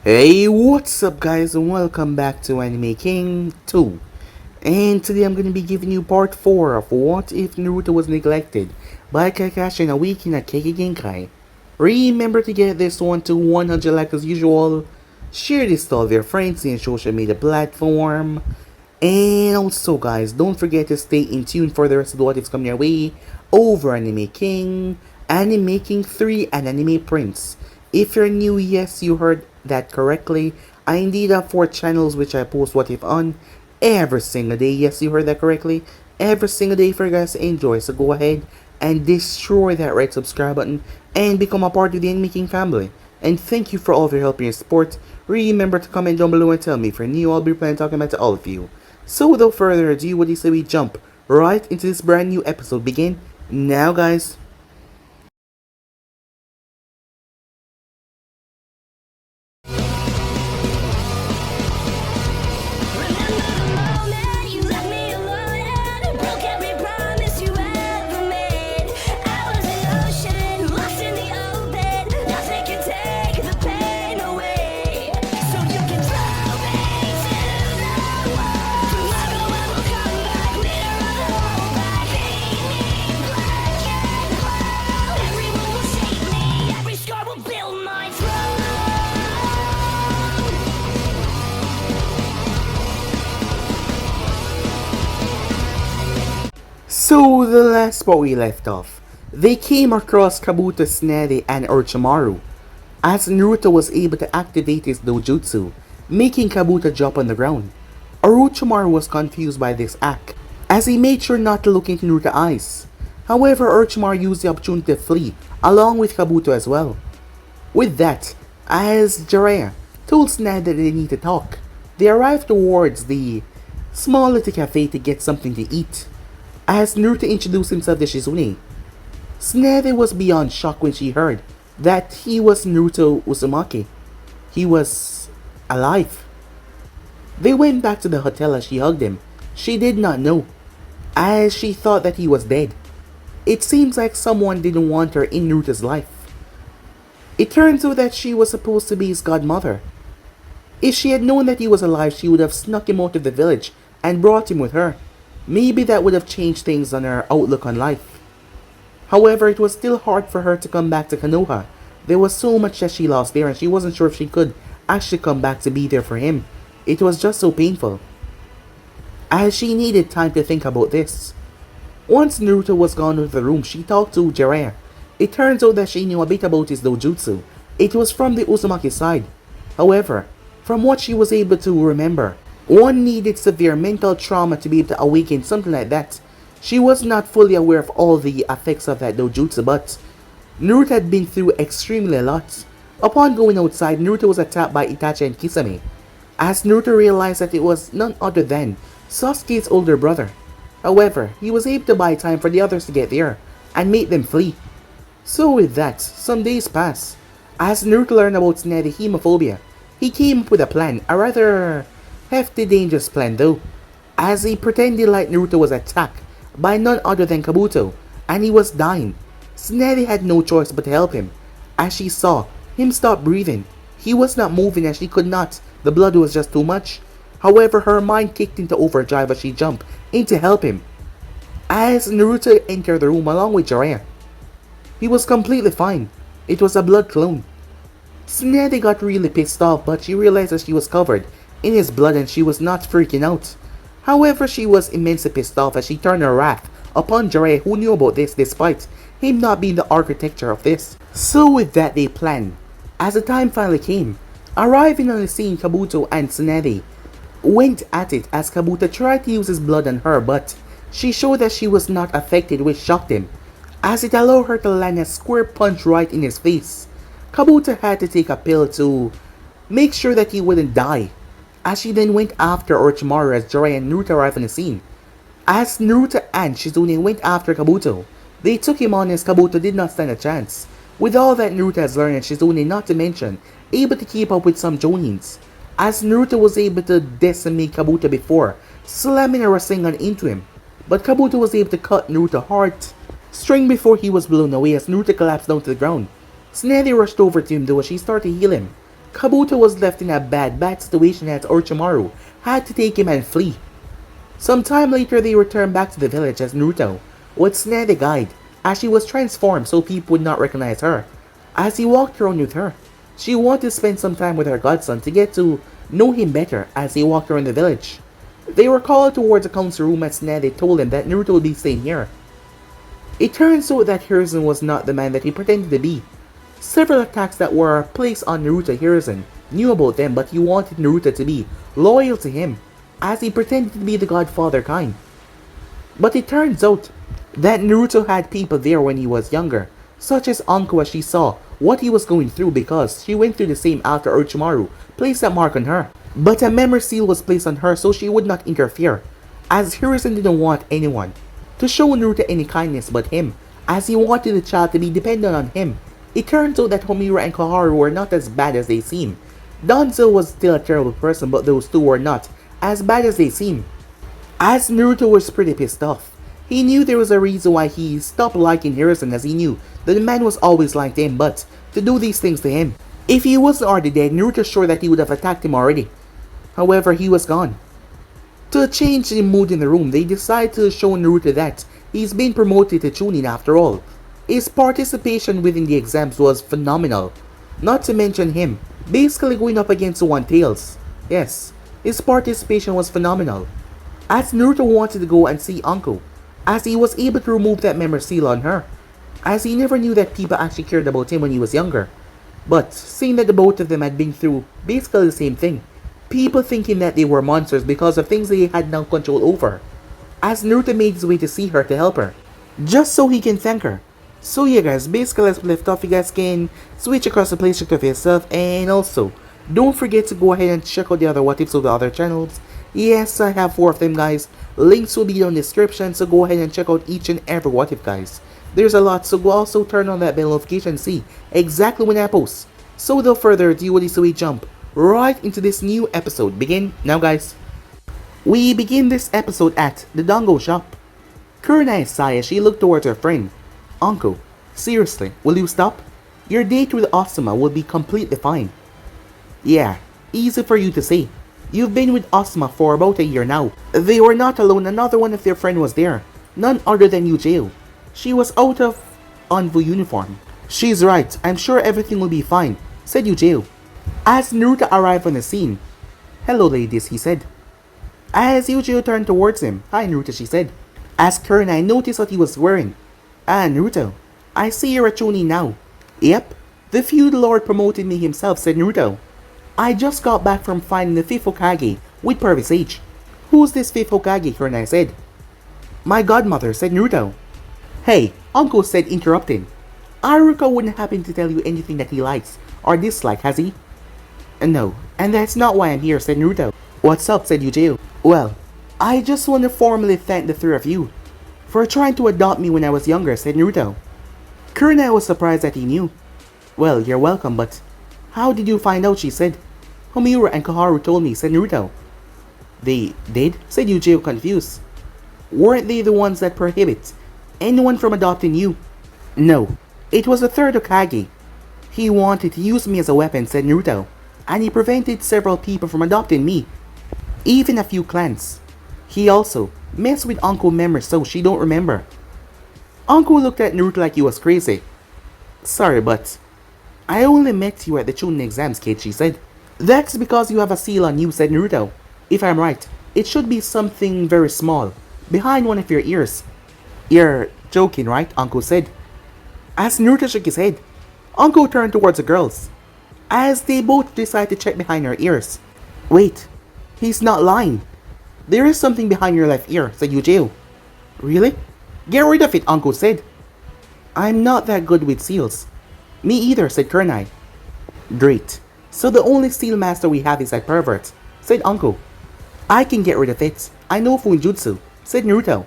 Hey, what's up guys, and welcome back to Anime King 2. And today I'm going to be giving you part 4 of What If Naruto Was Neglected by Kakashi and Awaken at Kekkei Genkai. Remember to get this one to 100 likes as usual, share this to all your friends in social media platform, and also guys, don't forget to stay in tune for the rest of the what ifs coming your way over Anime King, Anime King 3, and Anime Prince. If you're new, yes, you heard that correctly. I indeed have 4 channels which I post what if on every single day. Yes, you heard that correctly. Every single day for you guys to enjoy. So go ahead and destroy that red subscribe button and become a part of the Anime King family. And thank you for all of your help and your support. Remember to comment down below and tell me if you're new. I'll be planning talking about to all of you. So without further ado, what do you say we jump right into this brand new episode? Begin now, guys. So the last spot we left off, they came across Kabuto, Tsunade, and Orochimaru, as Naruto was able to activate his dojutsu, making Kabuto drop on the ground. Orochimaru was confused by this act, as he made sure not to look into Naruto's eyes. However, Orochimaru used the opportunity to flee, along with Kabuto as well. With that, as Jiraiya told Tsunade that they need to talk, they arrived towards the small little cafe to get something to eat. As Naruto introduced himself to Shizune, Tsunade was beyond shock when she heard that he was Naruto Uzumaki. He was alive. They went back to the hotel as she hugged him. She did not know, as she thought that he was dead. It seems like someone didn't want her in Naruto's life. It turns out that she was supposed to be his godmother. If she had known that he was alive, she would have snuck him out of the village and brought him with her. Maybe that would have changed things on her outlook on life. However, it was still hard for her to come back to Konoha. There was so much that she lost there, and she wasn't sure if she could actually come back to be there for him. It was just so painful, as she needed time to think about this. Once Naruto was gone out of the room, she talked to Jiraiya. It turns out that she knew a bit about his dojutsu. It was from the Uzumaki side. However, from what she was able to remember, one needed severe mental trauma to be able to awaken something like that. She was not fully aware of all the effects of that dojutsu, but Naruto had been through extremely a lot. Upon going outside, Naruto was attacked by Itachi and Kisame, as Naruto realized that it was none other than Sasuke's older brother. However, he was able to buy time for the others to get there and make them flee. So with that, some days passed. As Naruto learned about Tsunade's hemophobia, he came up with a plan, a rather hefty dangerous plan though, as he pretended like Naruto was attacked by none other than Kabuto, and he was dying. Tsunade had no choice but to help him, as she saw him stop breathing. He was not moving as she could not, the blood was just too much. However, her mind kicked into overdrive as she jumped in to help him. As Naruto entered the room along with Jiraiya, he was completely fine. It was a blood clone. Tsunade got really pissed off, but she realized that she was covered in his blood and she was not freaking out. However, she was immensely pissed off as she turned her wrath upon Jiraiya, who knew about this despite him not being the architecture of this. So with that, they planned. As the time finally came, arriving on the scene, Kabuto and Tsunade went at it as Kabuto tried to use his blood on her, but she showed that she was not affected, which shocked him, as it allowed her to land a square punch right in his face. Kabuto had to take a pill to make sure that he wouldn't die, as she then went after Orochimaru as Jiraiya and Naruto arrived on the scene. As Naruto and Shizune went after Kabuto, they took him on as Kabuto did not stand a chance. With all that Naruto has learned and Shizune, not to mention, able to keep up with some Jonins, as Naruto was able to decimate Kabuto before, slamming a Rasengan into him. But Kabuto was able to cut Naruto's heart string before he was blown away as Naruto collapsed down to the ground. Tsunade rushed over to him though as she started to heal him. Kabuto was left in a bad situation as Orochimaru had to take him and flee. Some time later they returned back to the village as Naruto would snare the guide as she was transformed so people would not recognize her. As he walked around with her, she wanted to spend some time with her godson to get to know him better as they walked around the village. They were called towards the council room as Tsunade told them that Naruto would be staying here. It turns out that Hiruzen was not the man that he pretended to be. Several attacks that were placed on Naruto Hiruzen knew about them, but he wanted Naruto to be loyal to him as he pretended to be the godfather kind. But it turns out that Naruto had people there when he was younger, such as Anko, as she saw what he was going through because she went through the same after Orochimaru placed that mark on her. But a memory seal was placed on her so she would not interfere, as Hiruzen didn't want anyone to show Naruto any kindness but him, as he wanted the child to be dependent on him. It turns out that Homura and Koharu were not as bad as they seem. Danzo was still a terrible person, but those two were not as bad as they seem. As Naruto was pretty pissed off, he knew there was a reason why he stopped liking Hiruzen, as he knew that the man was always like him, but to do these things to him. If he wasn't already dead, Naruto's sure that he would have attacked him already. However, he was gone. To change the mood in the room, they decided to show Naruto that he's been promoted to chunin after all. His participation within the exams was phenomenal. Not to mention him basically going up against One Tails. Yes, his participation was phenomenal. As Naruto wanted to go and see Anko, as he was able to remove that memory seal on her, as he never knew that people actually cared about him when he was younger. But seeing that the both of them had been through basically the same thing, people thinking that they were monsters because of things they had no control over, as Naruto made his way to see her to help her, just so he can thank her. So yeah guys, basically as we left off, you guys can switch across the playlist of yourself, and also don't forget to go ahead and check out the other what ifs of the other channels. Yes, I have 4 of them guys. Links will be down in the description, so go ahead and check out each and every what if guys. There's a lot, so go also turn on that bell notification and see exactly when I post. So without further ado, so we jump right into this new episode. Begin now guys. We begin this episode at the Dango shop. Kurenai sighed as she looked towards her friend. Anko, seriously, will you stop? Your date with Asuma will be completely fine. Yeah, easy for you to say. You've been with Asuma for about a year now. They were not alone, another one of their friend was there. None other than Yujiro. She was out of Anbu uniform. She's right, I'm sure everything will be fine, said Yujiro. As Naruto arrived on the scene. Hello ladies, he said. As Yujiro turned towards him. Hi Naruto, she said. As Kurenai noticed what he was wearing. Ah, Naruto, I see you're a chunin now. Yep, the feudal lord promoted me himself, said Naruto. I just got back from finding the 5th Hokage with Pervert Sage. Who's this 5th Hokage, Kurenai said. My godmother, said Naruto. Hey, Uncle said, interrupting. Aruka wouldn't happen to tell you anything that he likes or dislikes, has he? No, and that's not why I'm here, said Naruto. What's up, said Yujiro. Well, I just want to formally thank the 3 of you for trying to adopt me when I was younger, said Naruto. Kurenai was surprised that he knew. Well, you're welcome, but how did you find out, she said. Homura and Koharu told me, said Naruto. They did? Said Yujiro, confused. Weren't they the ones that prohibit anyone from adopting you? No, it was the 3rd Hokage. He wanted to use me as a weapon, said Naruto, and he prevented several people from adopting me, even a few clans. He also messed with Anko memory so she don't remember. Anko looked at Naruto like he was crazy. Sorry, but I only met you at the chunin exams, kid, she said. That's because you have a seal on you, said Naruto. If I'm right, it should be something very small, behind one of your ears. You're joking, right? Anko said. As Naruto shook his head, Anko turned towards the girls, as they both decided to check behind her ears. Wait, he's not lying. There is something behind your left ear, said Yujiro. Really? Get rid of it, Anko said. I'm not that good with seals. Me either, said Kurenai. Great. So the only seal master we have is that pervert, said Anko. I can get rid of it. I know Funjutsu, said Naruto.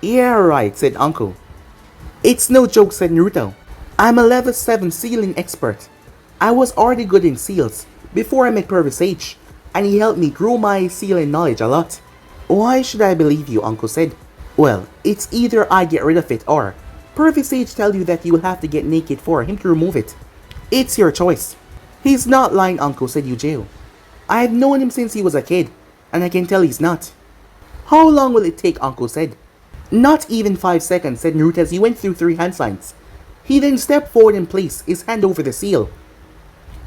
Yeah, right, said Anko. It's no joke, said Naruto. I'm a level 7 sealing expert. I was already good in seals before I met Pervert Sage, and he helped me grow my sealing knowledge a lot. Why should I believe you, Anko said. Well, it's either I get rid of it or Pervert Sage tell you that you will have to get naked for him to remove it. It's your choice. He's not lying, uncle, said Yujiro. I've known him since he was a kid, and I can tell he's not. How long will it take, uncle said. Not even 5 seconds, said Naruto as he went through 3 hand signs. He then stepped forward and placed his hand over the seal.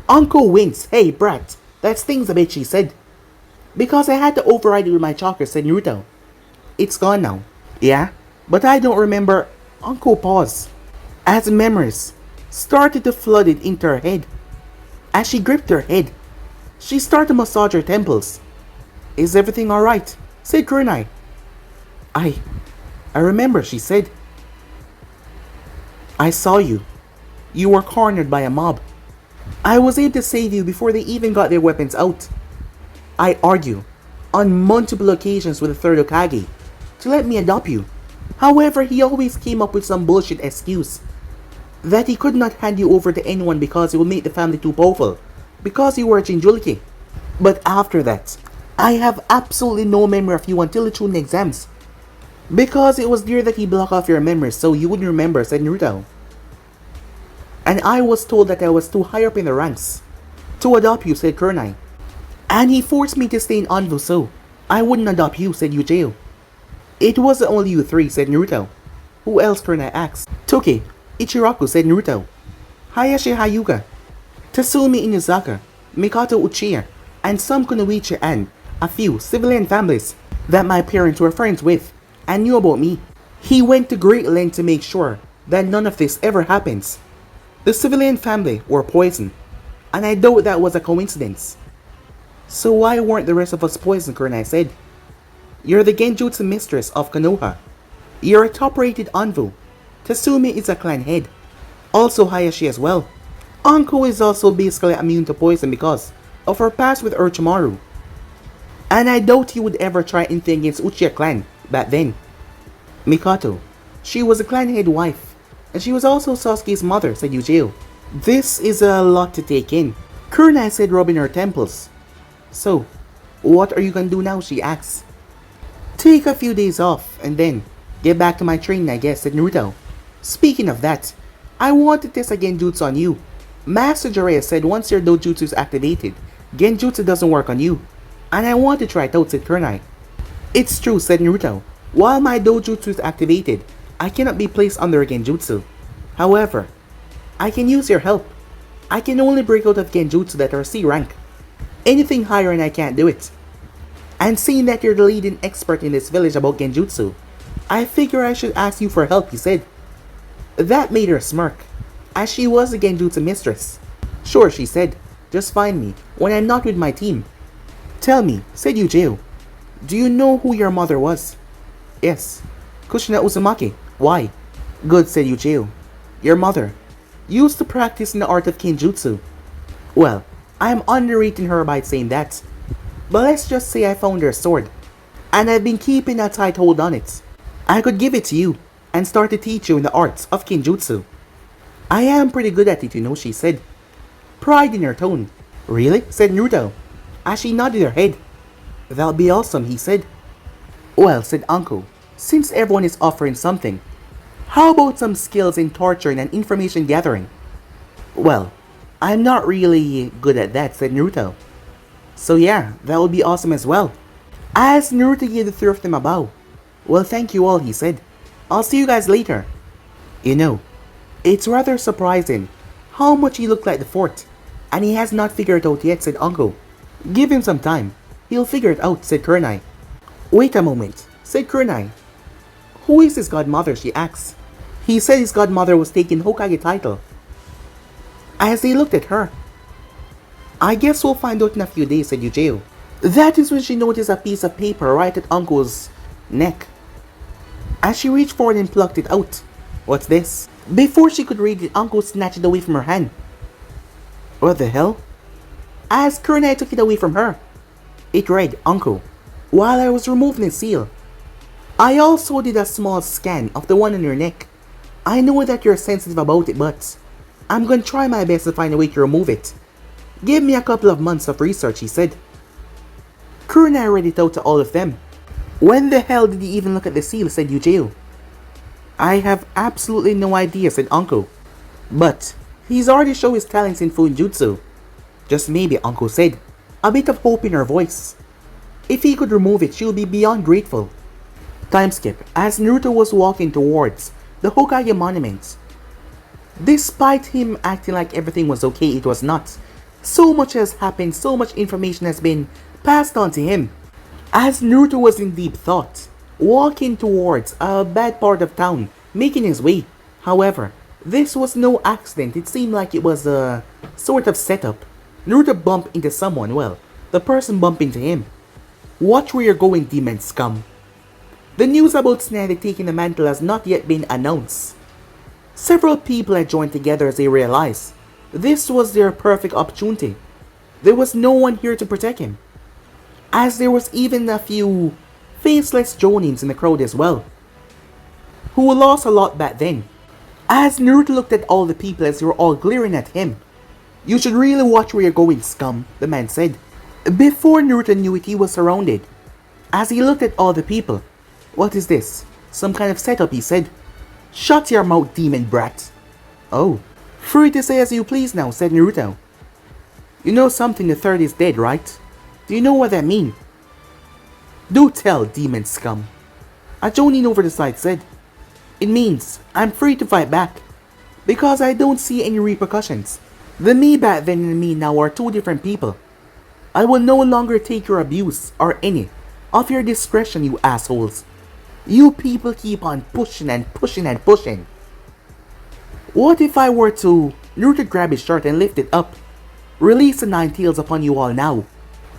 Uncle winced. Hey, brat, that stings a bit, she said. Because I had to override it with my chakra, said Naruto. It's gone now. Yeah, but I don't remember. Uncle paused, as memories started to flood it into her head. As she gripped her head, she started to massage her temples. Is everything alright? Said Kurenai. I remember, she said. I saw you. You were cornered by a mob. I was able to save you before they even got their weapons out. I argue on multiple occasions with the third Hokage to let me adopt you. However, he always came up with some bullshit excuse that he could not hand you over to anyone because it would make the family too powerful, because you were a Jinjuliki. But after that, I have absolutely no memory of you until the chunin exams, because it was there that he blocked off your memories so you wouldn't remember, said Naruto. And I was told that I was too high up in the ranks to adopt you, said Kurenai. And he forced me to stay in Anbu so I wouldn't adopt you, said Yujiro. It wasn't only you 3, said Naruto. Who else, Kurenai asked. Toki, Ichiraku, said Naruto. Hayashi Hyuga, Tatsumi Inuzaka, Mikoto Uchiha, and some Kunoichi and a few civilian families that my parents were friends with and knew about me. He went to great lengths to make sure that none of this ever happens. The civilian family were poisoned, and I doubt that was a coincidence. So why weren't the rest of us poisoned, Kurenai said. You're the Genjutsu mistress of Konoha. You're a top-rated Anbu. Tatsumi is a clan head. Also Hayashi as well. Anko is also basically immune to poison because of her past with Orochimaru. And I doubt he would ever try anything against Uchiha clan back then. Mikoto, she was a clan head wife, and she was also Sasuke's mother, said Yujiro. This is a lot to take in. Kurenai said, rubbing her temples. So, what are you gonna do now, she asked. Take a few days off, and then get back to my training, I guess, said Naruto. Speaking of that, I want to test a Genjutsu on you. Master Jiraiya said once your dojutsu is activated, Genjutsu doesn't work on you. And I want to try it out, said Kurenai. It's true, said Naruto. While my dojutsu is activated, I cannot be placed under a Genjutsu. However, I can use your help. I can only break out of Genjutsu that are C rank. Anything higher and I can't do it. And seeing that you're the leading expert in this village about Genjutsu, I figure I should ask you for help, he said. That made her smirk, as she was a Genjutsu mistress. Sure, she said. Just find me when I'm not with my team. Tell me, said Yujiro. Do you know who your mother was? Yes. Kushina Uzumaki. Why? Good, said Yujiro. Your mother used to practice in the art of Kenjutsu. Well, I'm underrating her by saying that. But let's just say I found her sword, and I've been keeping a tight hold on it. I could give it to you, and start to teach you in the arts of Kenjutsu. I am pretty good at it, you know, she said, pride in her tone. Really? Said Naruto, as she nodded her head. That'll be awesome, he said. Well, said Uncle, since everyone is offering something, how about some skills in torturing and information gathering? Well, I'm not really good at that, said Naruto. So yeah, that would be awesome as well. As Naruto gave the 3 of them a bow. Well, thank you all, he said. I'll see you guys later. You know, it's rather surprising how much he looked like the 4th, and he has not figured it out yet, said Uncle. Give him some time. He'll figure it out, said Kurenai. Wait a moment, said Kurenai. Who is his godmother, she asked. He said his godmother was taking Hokage title. As they looked at her. I guess we'll find out in a few days, said Yujiro. That is when she noticed a piece of paper right at Uncle's neck. As she reached forward and plucked it out. What's this? Before she could read it, Uncle snatched it away from her hand. What the hell? As Kurenai took it away from her. It read, Uncle, while I was removing the seal, I also did a small scan of the one on your neck. I know that you're sensitive about it, but I'm going to try my best to find a way to remove it. Give me a couple of months of research, he said. Kurenai read it out to all of them. When the hell did he even look at the seal, said Yujiro. I have absolutely no idea, said Uncle. But he's already shown his talents in Fuinjutsu. Just maybe, Uncle said, a bit of hope in her voice. If he could remove it, she would be beyond grateful. Time skip, as Naruto was walking towards the Hokage monument. Despite him acting like everything was okay, it was not. So much has happened, so much information has been passed on to him. As Naruto was in deep thought, walking towards a bad part of town, making his way. However, this was no accident, it seemed like it was a sort of setup. Naruto bumped into someone, well, the person bumped into him. Watch where you're going, demon scum. The news about Tsunade taking the mantle has not yet been announced. Several people had joined together as they realized this was their perfect opportunity. There was no one here to protect him, as there was even a few faceless jonins in the crowd as well, who lost a lot back then. As Naruto looked at all the people as they were all glaring at him. You should really watch where you're going, scum, the man said. Before Naruto knew it, he was surrounded. As he looked at all the people, what is this? Some kind of setup, he said. Shut your mouth, demon brat. Oh, free to say as you please now, said Naruto. You know something, the third is dead, right? Do you know what that means? Do tell, demon scum. A jonin over the side said. It means I'm free to fight back, because I don't see any repercussions. The me back then and me now are two different people. I will no longer take your abuse or any of your discretion, you assholes. You people keep on pushing and pushing and pushing. What if I were to Naruto grab his shirt and lift it up? Release the nine tails upon you all now.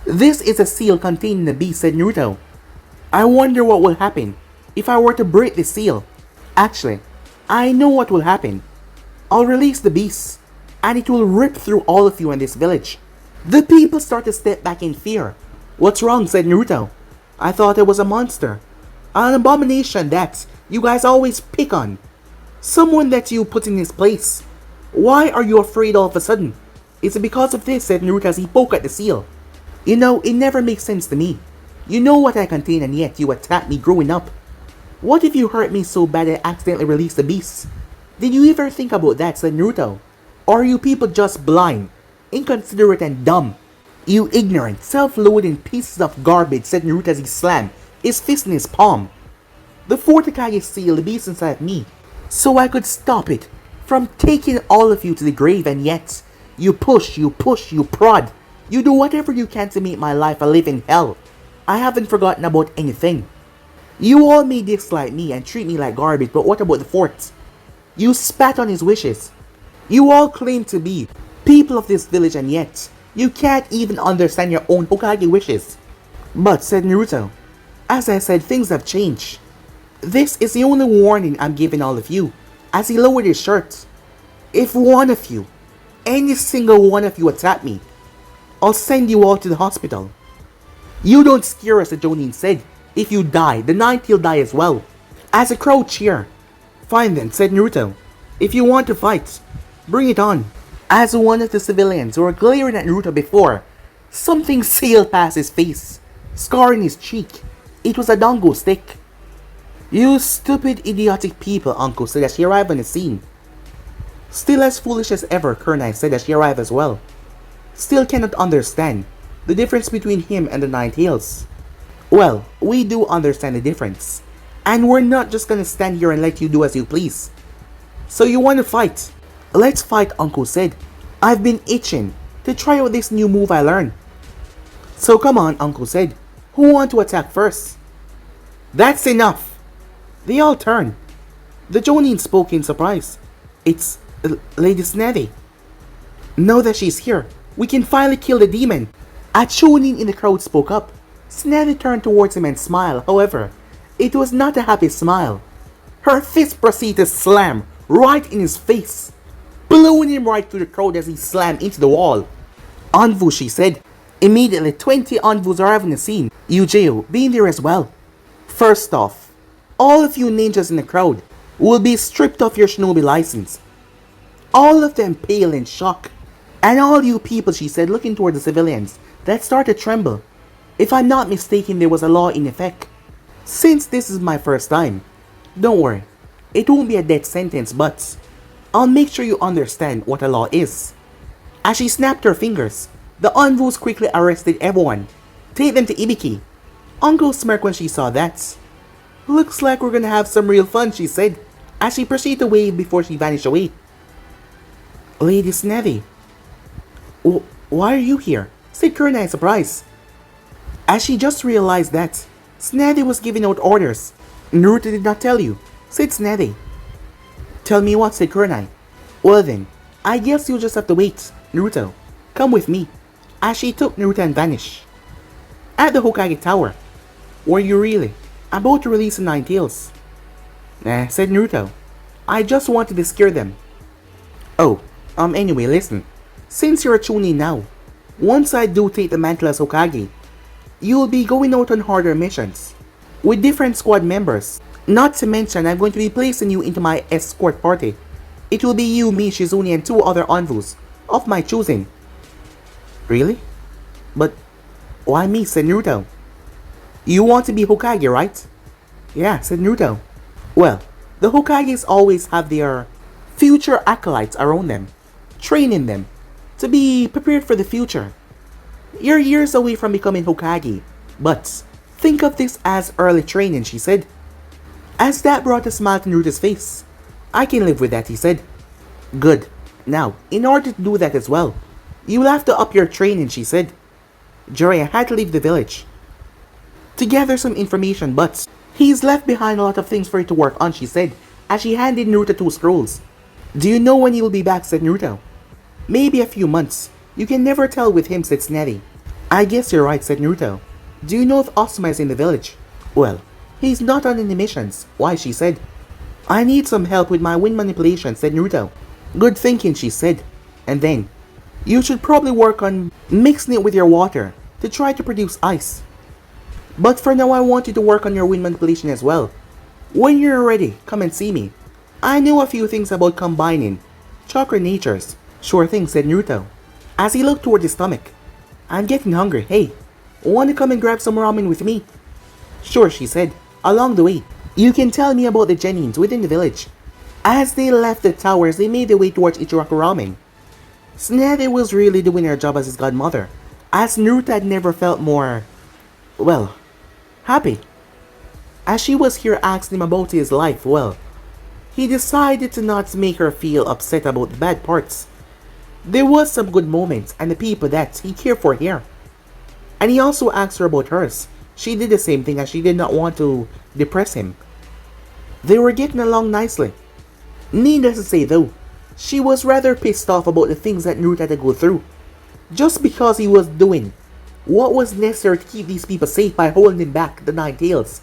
This is a seal containing the beast, said Naruto. I wonder what will happen if I were to break the seal. Actually, I know what will happen. I'll release the beast, and it will rip through all of you in this village. The people start to step back in fear. What's wrong, said Naruto. I thought it was a monster. An abomination that you guys always pick on. Someone that you put in his place. Why are you afraid all of a sudden? Is it because of this, said Naruto as he poked at the seal. You know, it never makes sense to me. You know what I contain and yet you attacked me growing up. What if you hurt me so bad I accidentally released the beast? Did you ever think about that, said Naruto? Or are you people just blind, inconsiderate and dumb? You ignorant, self-loathing pieces of garbage, said Naruto as he slammed his fist in his palm. The fourth Hokage sealed the beast inside me, so I could stop it from taking all of you to the grave, and yet you push, you prod. You do whatever you can to make my life a living hell. I haven't forgotten about anything. You all may dislike me and treat me like garbage, but what about the fourth? You spat on his wishes. You all claim to be people of this village, and yet you can't even understand your own Hokage wishes. But, said Naruto, as I said, things have changed. This is the only warning I'm giving all of you. As he lowered his shirt. If one of you, any single one of you attack me, I'll send you all to the hospital. You don't scare us, the jonin said. If you die, the ninth will die as well. As a crowd cheer. Fine then, said Naruto. If you want to fight, bring it on. As one of the civilians who were glaring at Naruto before, something sailed past his face, scarring his cheek. It was a dango stick. You stupid, idiotic people, Uncle said as she arrived on the scene. Still as foolish as ever, Kunai said as she arrived as well. Still cannot understand the difference between him and the Nine Tails. Well, we do understand the difference. And we're not just gonna stand here and let you do as you please. So you wanna fight? Let's fight, Uncle said. I've been itching to try out this new move I learned. So come on, Uncle said. Who want to attack first? That's enough. They all turned. The jonin spoke in surprise. It's Lady Tsunade. Now that she's here, we can finally kill the demon. A chunin in the crowd spoke up. Tsunade turned towards him and smiled. However, it was not a happy smile. Her fist proceeded to slam right in his face, blowing him right through the crowd as he slammed into the wall. Anvu, she said. Immediately, 20 Anvus arrived on the scene, Yujeo being there as well. First off, all of you ninjas in the crowd will be stripped of your shinobi license. All of them pale in shock. And all you people, she said, looking toward the civilians, that started to tremble. If I'm not mistaken, there was a law in effect. Since this is my first time, don't worry, it won't be a death sentence, but I'll make sure you understand what a law is. As she snapped her fingers, The envoys quickly arrested everyone. Take them to Ibiki. Uncle smirked when she saw that. Looks like we're gonna have some real fun, she said, as she proceeded to wave before she vanished away. Lady Tsunade. Why are you here? Said Kurenai in surprise. As she just realized that Tsunade was giving out orders. Naruto did not tell you, said Tsunade. Tell me what, said Kurenai. Well then, I guess you'll just have to wait. Naruto, come with me. As she took Naruto and vanished. At the Hokage Tower. Were you really about to release the Nine Tails? Nah, said Naruto. I just wanted to scare them. Oh, anyway, listen. Since you're a chunin now, once I do take the mantle as Hokage, you'll be going out on harder missions with different squad members. Not to mention, I'm going to be placing you into my escort party. It will be you, me, Shizune, and 2 other envoys of my choosing. Really? But why me, said Naruto. You want to be Hokage, right? Yeah, said Naruto. Well, the Hokages always have their future acolytes around them, training them to be prepared for the future. You're years away from becoming Hokage, but think of this as early training, she said. As that brought a smile to Naruto's face. I can live with that, he said. Good. Now, in order to do that as well, you'll have to up your training, she said. Jiraiya had to leave the village to gather some information, but he's left behind a lot of things for you to work on, she said, as she handed Naruto 2 scrolls. Do you know when he will be back, said Naruto. Maybe a few months. You can never tell with him, said Tsunade. I guess you're right, said Naruto. Do you know if Asuma is in the village? Well, he's not on any missions. Why, she said. I need some help with my wind manipulation, said Naruto. Good thinking, she said. And then, you should probably work on mixing it with your water to try to produce ice. But for now, I want you to work on your wind manipulation as well. When you're ready, come and see me. I know a few things about combining chakra natures. Sure thing, said Naruto, as he looked toward his stomach. I'm getting hungry. Hey, wanna come and grab some ramen with me? Sure, she said. Along the way, you can tell me about the genins within the village. As they left the towers, they made their way towards Ichiraku Ramen. Tsunade was really doing her job as his godmother, as Naruto had never felt more, well, happy. As she was here asking him about his life, well, he decided to not make her feel upset about the bad parts. There was some good moments and the people that he cared for here. And he also asked her about hers. She did the same thing as she did not want to depress him. They were getting along nicely. Needless to say though, she was rather pissed off about the things that Naruto had to go through. Just because he was doing what was necessary to keep these people safe by holding him back the Nine Tails.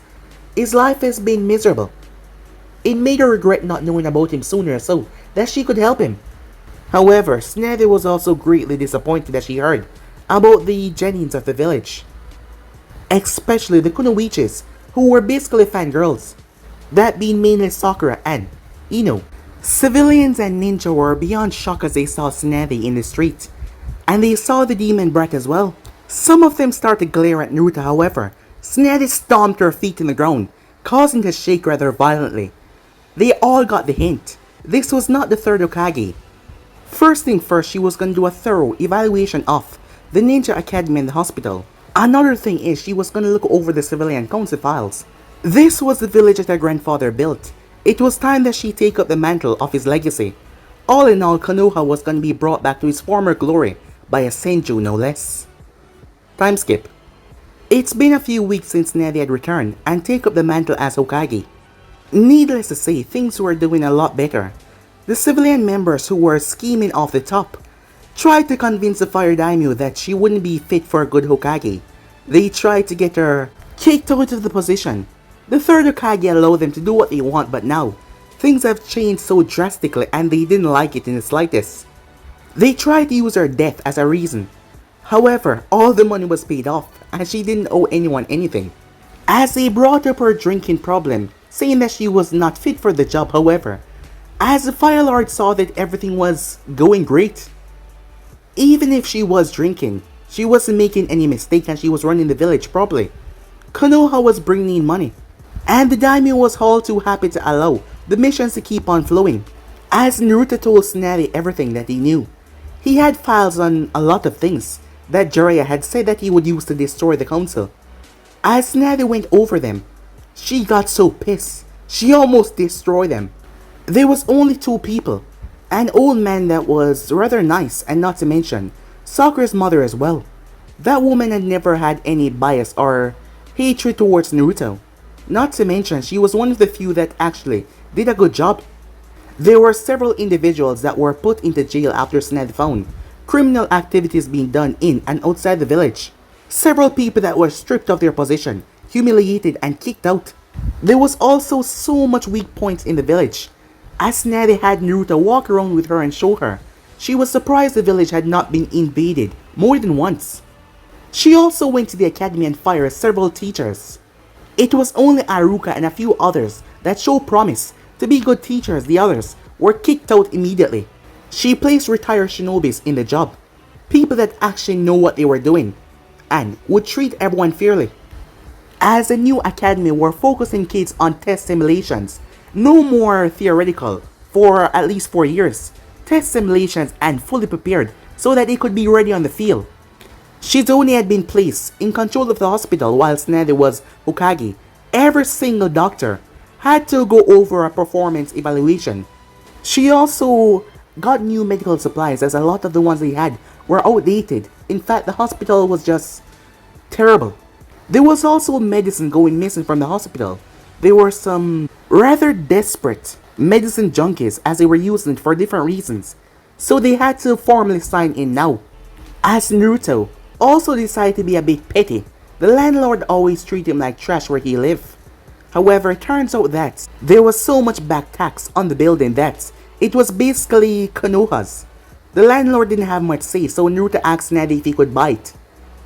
His life has been miserable. It made her regret not knowing about him sooner so that she could help him. However, Tsunade was also greatly disappointed that she heard about the genins of the village. Especially the Kunoichis, who were basically fangirls. That being mainly Sakura and Ino. Civilians and ninja were beyond shock as they saw Tsunade in the street. And they saw the demon brat as well. Some of them started to glare at Naruto, however. Tsunade stomped her feet in the ground, causing her to shake rather violently. They all got the hint. This was not the third Hokage. First thing first, she was going to do a thorough evaluation of the Ninja Academy and the hospital. Another thing is she was going to look over the civilian council files. This was the village that her grandfather built. It was time that she take up the mantle of his legacy. All in all, Konoha was going to be brought back to his former glory by a Senju, no less. Time skip. It's been a few weeks since Tsunade had returned and take up the mantle as Hokage. Needless to say, things were doing a lot better. The civilian members who were scheming off the top tried to convince the Fire Daimyo that she wouldn't be fit for a good Hokage. They tried to get her kicked out of the position. The third Hokage allowed them to do what they want, but now, things have changed so drastically and they didn't like it in the slightest. They tried to use her death as a reason. However, all the money was paid off and she didn't owe anyone anything. As they brought up her drinking problem, saying that she was not fit for the job, however, as the Fire Lord saw that everything was going great. Even if she was drinking, she wasn't making any mistake and she was running the village properly. Konoha was bringing in money, and the daimyo was all too happy to allow the missions to keep on flowing. As Naruto told Tsunade everything that he knew, he had files on a lot of things that Jiraiya had said that he would use to destroy the council. As Tsunade went over them, she got so pissed, she almost destroyed them. There was only two people, an old man that was rather nice, and not to mention Sakura's mother as well. That woman had never had any bias or hatred towards Naruto. Not to mention she was one of the few that actually did a good job. There were several individuals that were put into jail after Tsunade found criminal activities being done in and outside the village. Several people that were stripped of their position, humiliated and kicked out. There was also so much weak points in the village. As Tsunade had Naruto walk around with her and show her, she was surprised the village had not been invaded more than once. She also went to the academy and fired several teachers. It was only Aruka and a few others that showed promise to be good teachers. The others were kicked out immediately. She placed retired shinobis in the job, people that actually know what they were doing, and would treat everyone fairly. As a new academy were focusing kids on test simulations, no more theoretical for at least 4 years, test simulations and fully prepared so that they could be ready on the field. Shizune had been placed in control of the hospital while Tsunade was Hokage. Every single doctor had to go over a performance evaluation. She also got new medical supplies as a lot of the ones they had were outdated. In fact, the hospital was just terrible. There was also medicine going missing from the hospital. There were some rather desperate medicine junkies as they were using it for different reasons. So they had to formally sign in now. As Naruto also decided to be a bit petty, the landlord always treated him like trash where he lived. However, it turns out that there was so much back tax on the building that it was basically Konoha's. The landlord didn't have much say, so Naruto asked Tsunade if he could buy it.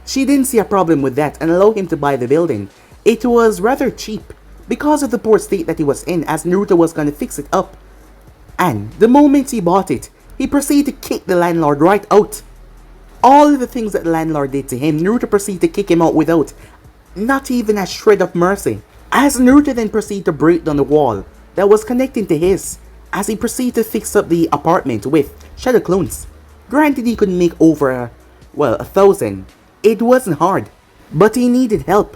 She didn't see a problem with that and allowed him to buy the building. It was rather cheap because of the poor state that he was in, as Naruto was gonna fix it up. And the moment he bought it, he proceeded to kick the landlord right out. All of the things that the landlord did to him, Naruto proceeded to kick him out without not even a shred of mercy. As Naruto then proceeded to break down the wall that was connecting to his, as he proceeded to fix up the apartment with shadow clones. Granted, he could make over, 1,000. It wasn't hard, but he needed help.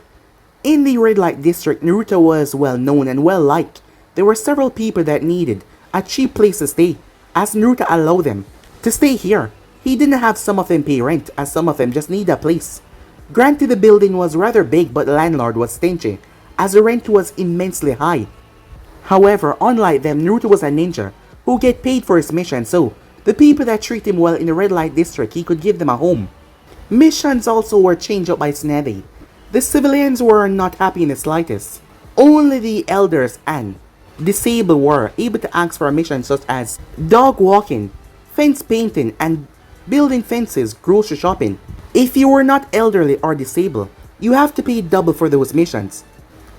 In the red light district, Naruto was well known and well liked. There were several people that needed a cheap place to stay, as Naruto allowed them to stay here. He didn't have some of them pay rent, as some of them just need a place. Granted, the building was rather big, but the landlord was stingy, as the rent was immensely high. However, unlike them, Naruto was a ninja who get paid for his mission, so the people that treat him well in the red light district, he could give them a home. Missions also were changed up by Tsunade. The civilians were not happy in the slightest. Only the elders and disabled were able to ask for missions such as dog walking, fence painting, and building fences, grocery shopping. If you were not elderly or disabled, you have to pay double for those missions.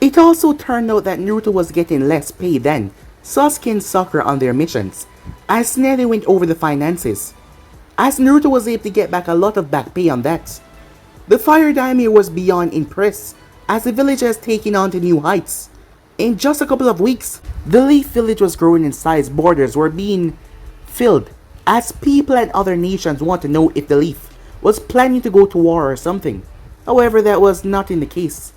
It also turned out that Naruto was getting less pay than Sasuke and Sakura on their missions, as Tsunade went over the finances, as Naruto was able to get back a lot of back pay on that. The Fire Daimyo was beyond impressed, as the village has taken on to new heights. In just a couple of weeks, the Leaf Village was growing in size, borders were being filled, as people and other nations want to know if the Leaf was planning to go to war or something. However, that was not in the case.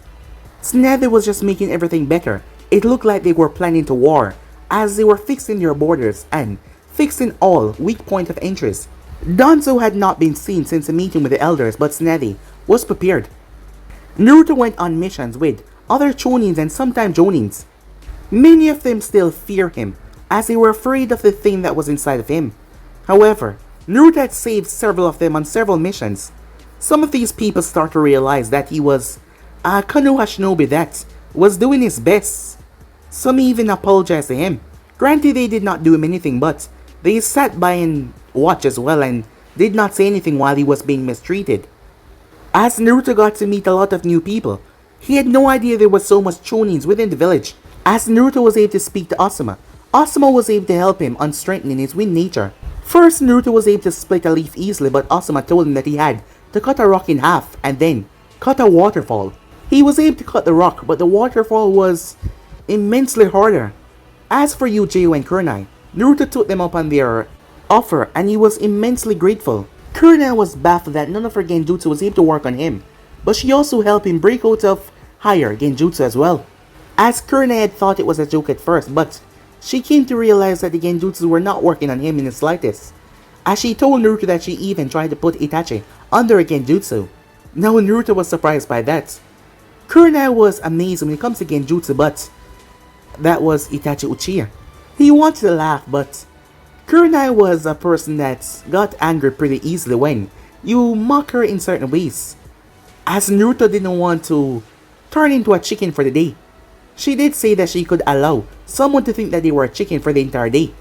Tsunade was just making everything better. It looked like they were planning to war, as they were fixing their borders and fixing all weak point of entries. Danzo had not been seen since a meeting with the elders, but Tsunade was prepared. Naruto went on missions with other chunins and sometimes jonins. Many of them still fear him, as they were afraid of the thing that was inside of him. However, Naruto had saved several of them on several missions. Some of these people start to realize that he was a Konoha shinobi that was doing his best. Some even apologized to him. Granted, they did not do him anything, but they sat by and watched as well and did not say anything while he was being mistreated. As Naruto got to meet a lot of new people, he had no idea there was so much chonins within the village. As Naruto was able to speak to Asuma, Asuma was able to help him on strengthening his wind nature. First, Naruto was able to split a leaf easily, but Asuma told him that he had to cut a rock in half and then cut a waterfall. He was able to cut the rock, but the waterfall was immensely harder. As for Yuji and Kunai, Naruto took them up on their offer and he was immensely grateful. Kurina was baffled that none of her genjutsu was able to work on him, but she also helped him break out of higher genjutsu as well. As Kurina had thought it was a joke at first, but she came to realize that the genjutsu were not working on him in the slightest, as she told Naruto that she even tried to put Itachi under a genjutsu. Now Naruto was surprised by that. Kurina was amazed when it comes to genjutsu, but that was Itachi Uchiha. He wanted to laugh, but Kurina was a person that got angered pretty easily when you mock her in certain ways. As Naruto didn't want to turn into a chicken for the day, she did say that she could allow someone to think that they were a chicken for the entire day.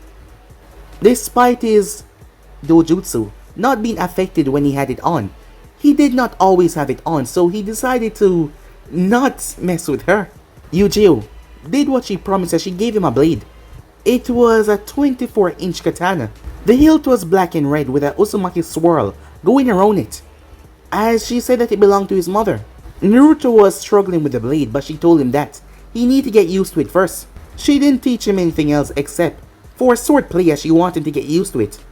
Despite his dojutsu not being affected when he had it on, he did not always have it on, so he decided to not mess with her. Yu-Gi-Oh did what she promised as she gave him a blade. It was a 24-inch katana. The hilt was black and red with a Uzumaki swirl going around it, as she said that it belonged to his mother. Naruto was struggling with the blade, but she told him that he needed to get used to it first. She didn't teach him anything else except for swordplay, as she wanted to get used to it.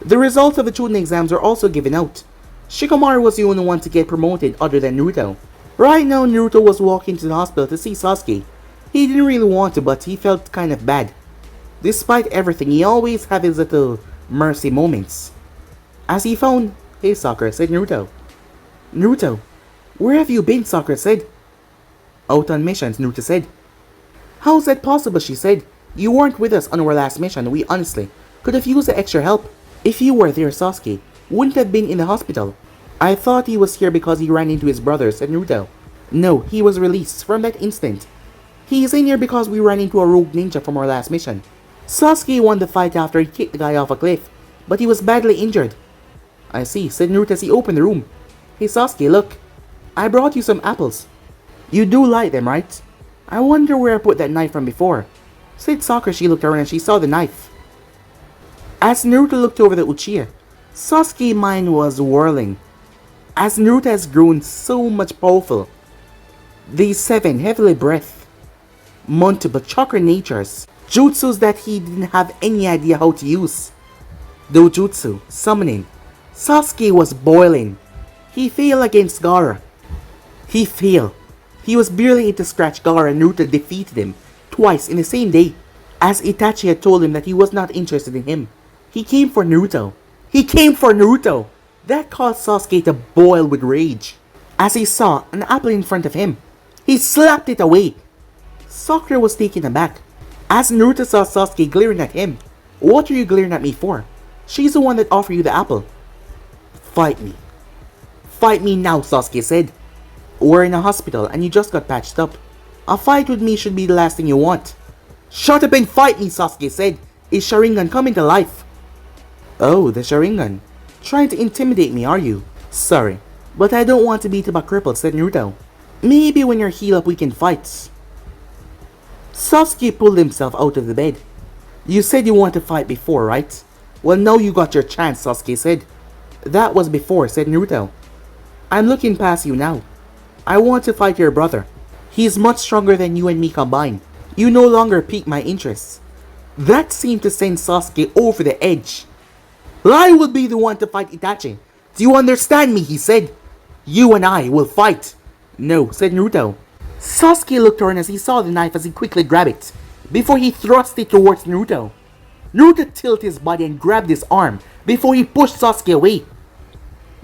The results of the chunin exams are also given out. Shikamaru was the only one to get promoted other than Naruto. Right now Naruto was walking to the hospital to see Sasuke. He didn't really want to, but he felt kind of bad. Despite everything, he always had his little mercy moments. As he found, "Hey Sakura," said Naruto. "Naruto, where have you been?" Sakura said. "Out on missions," Naruto said. "How's that possible?" she said. "You weren't with us on our last mission. We honestly could have used the extra help. If you were there, Sasuke wouldn't have been in the hospital." "I thought he was here because he ran into his brother," said Naruto. "No, he was released from that instant. He's in here because we ran into a rogue ninja from our last mission. Sasuke won the fight after he kicked the guy off a cliff, but he was badly injured." "I see," said Naruto as he opened the room. "Hey Sasuke, look. I brought you some apples. You do like them, right? I wonder where I put that knife from before," said Sakura. She looked around and she saw the knife. As Naruto looked over the Uchiha, Sasuke's mind was whirling. As Naruto has grown so much powerful, these 7 heavily breath, multiple chakra natures, jutsus that he didn't have any idea how to use. Dojutsu, summoning. Sasuke was boiling. He failed against Gaara. He failed. He was barely able to scratch Gaara and Naruto defeated him twice in the same day. As Itachi had told him that he was not interested in him, he came for Naruto. He came for Naruto! That caused Sasuke to boil with rage. As he saw an apple in front of him, he slapped it away. Sakura was taken aback. As Naruto saw Sasuke glaring at him, "What are you glaring at me for? She's the one that offered you the apple." "Fight me. Fight me now," Sasuke said. "We're in a hospital and you just got patched up. A fight with me should be the last thing you want." "Shut up and fight me," Sasuke said. "Is Sharingan coming to life?" "Oh, the Sharingan. Trying to intimidate me, are you?" "Sorry, but I don't want to beat up a cripple," said Naruto. "Maybe when you're healed up we can fight." Sasuke pulled himself out of the bed. "You said you wanted to fight before, right? Well, now you got your chance," Sasuke said. "That was before," said Naruto. "I'm looking past you now. I want to fight your brother. He's much stronger than you and me combined. You no longer pique my interest." That seemed to send Sasuke over the edge. "I will be the one to fight Itachi. Do you understand me?" he said. "You and I will fight." "No," said Naruto. Sasuke looked around as he saw the knife as he quickly grabbed it, before he thrust it towards Naruto. Naruto tilted his body and grabbed his arm, before he pushed Sasuke away.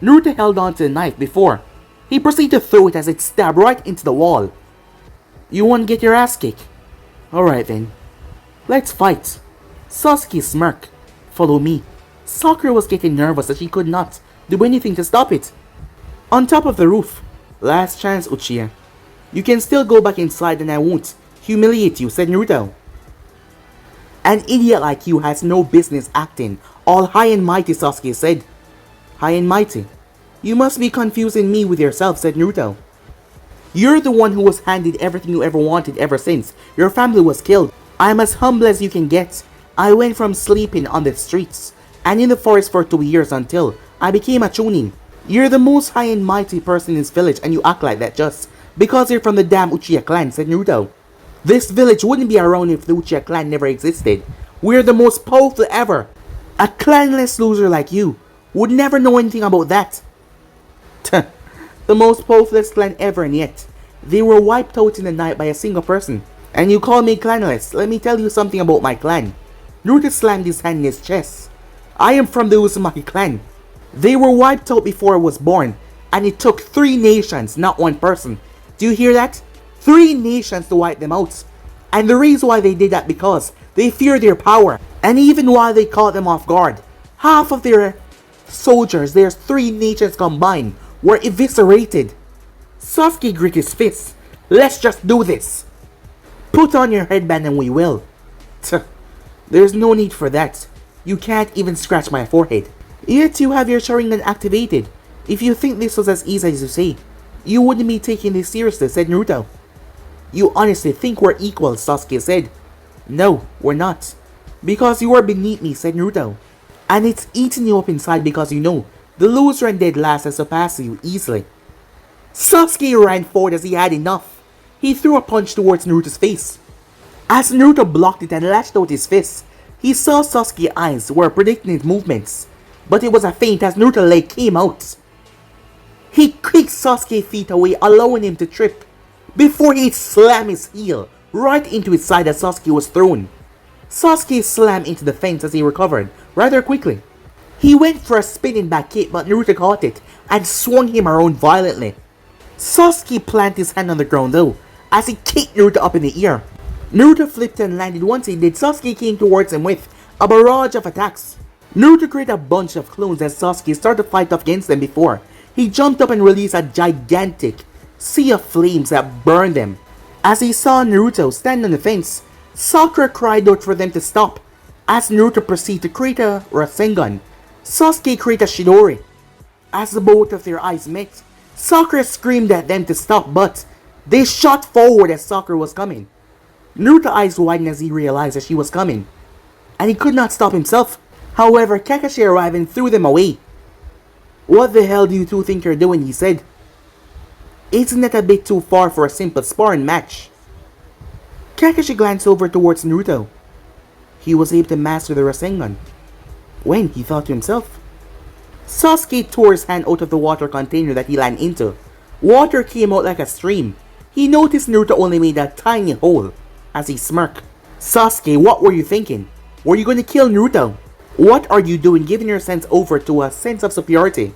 Naruto held on to the knife before he proceeded to throw it as it stabbed right into the wall. "You want to get your ass kicked? Alright then. Let's fight." Sasuke smirked. "Follow me." Sakura was getting nervous as she could not do anything to stop it. On top of the roof. "Last chance, Uchiha. You can still go back inside and I won't humiliate you," said Naruto. "An idiot like you has no business acting all high and mighty," Sasuke said. "High and mighty? You must be confusing me with yourself," said Naruto. "You're the one who was handed everything you ever wanted ever since your family was killed. I'm as humble as you can get. I went from sleeping on the streets and in the forest for 2 years until I became a chunin. You're the most high and mighty person in this village and you act like that just because you're from the damn Uchiha clan," said Naruto. "This village wouldn't be around if the Uchiha clan never existed. We're the most powerful ever. A clanless loser like you would never know anything about that. The most powerless clan ever, and yet they were wiped out in the night by a single person. And you call me clanless? Let me tell you something about my clan. Naruto slammed his hand in his chest. I am from the Uzumaki clan. They were wiped out before I was born, and it took 3 nations, not 1 person. Do you hear that? 3 nations to wipe them out. And the reason why they did that because they feared their power. And even while they caught them off guard, half of their soldiers, there's 3 nations combined, were eviscerated. Sasuke grit his fists. Let's just do this. Put on your headband and we will. There's no need for that. You can't even scratch my forehead. Yet you have your Sharingan activated. If you think this was as easy as you say, you wouldn't be taking this seriously, said Naruto. You honestly think we're equals, Sasuke said. No, we're not. Because you are beneath me, said Naruto. And it's eating you up inside because you know the loser and dead last has surpassed you easily. Sasuke ran forward as he had enough. He threw a punch towards Naruto's face. As Naruto blocked it and lashed out his fists, he saw Sasuke's eyes were predicting his movements. But it was a feint as Naruto's leg came out. He kicked Sasuke's feet away, allowing him to trip, before he slammed his heel right into his side as Sasuke was thrown. Sasuke slammed into the fence as he recovered rather quickly. He went for a spinning back kick, but Naruto caught it and swung him around violently. Sasuke planted his hand on the ground though, as he kicked Naruto up in the air. Naruto flipped and landed. Once he did, Sasuke came towards him with a barrage of attacks. Naruto created a bunch of clones as Sasuke started to fight off against them before he jumped up and released a gigantic sea of flames that burned them. As he saw Naruto stand on the fence, Sakura cried out for them to stop. As Naruto proceeded to create a Rasengan, Sasuke created a Chidori. As the both of their eyes met, Sakura screamed at them to stop, but they shot forward as Sakura was coming. Naruto's eyes widened as he realized that she was coming, and he could not stop himself. However, Kakashi arrived and threw them away. What the hell do you two think you're doing? He said. Isn't that a bit too far for a simple sparring match? Kakashi glanced over towards Naruto. He was able to master the Rasengan. When, he thought to himself. Sasuke tore his hand out of the water container that he landed into. Water came out like a stream. He noticed Naruto only made a tiny hole as he smirked. Sasuke, what were you thinking? Were you going to kill Naruto? What are you doing giving your sense over to a sense of superiority?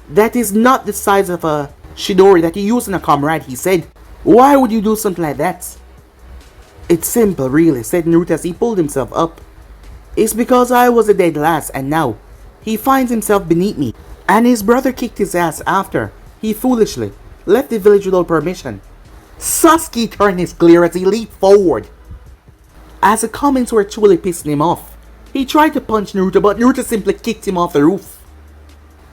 That is not the size of a Chidori that you use in a comrade, he said. Why would you do something like that? It's simple, really, said Naruto as he pulled himself up. It's because I was a dead last and now he finds himself beneath me. And his brother kicked his ass after he foolishly left the village without permission. Sasuke turned his glare as he leaped forward. As the comments were truly pissing him off, he tried to punch Naruto, but Naruto simply kicked him off the roof.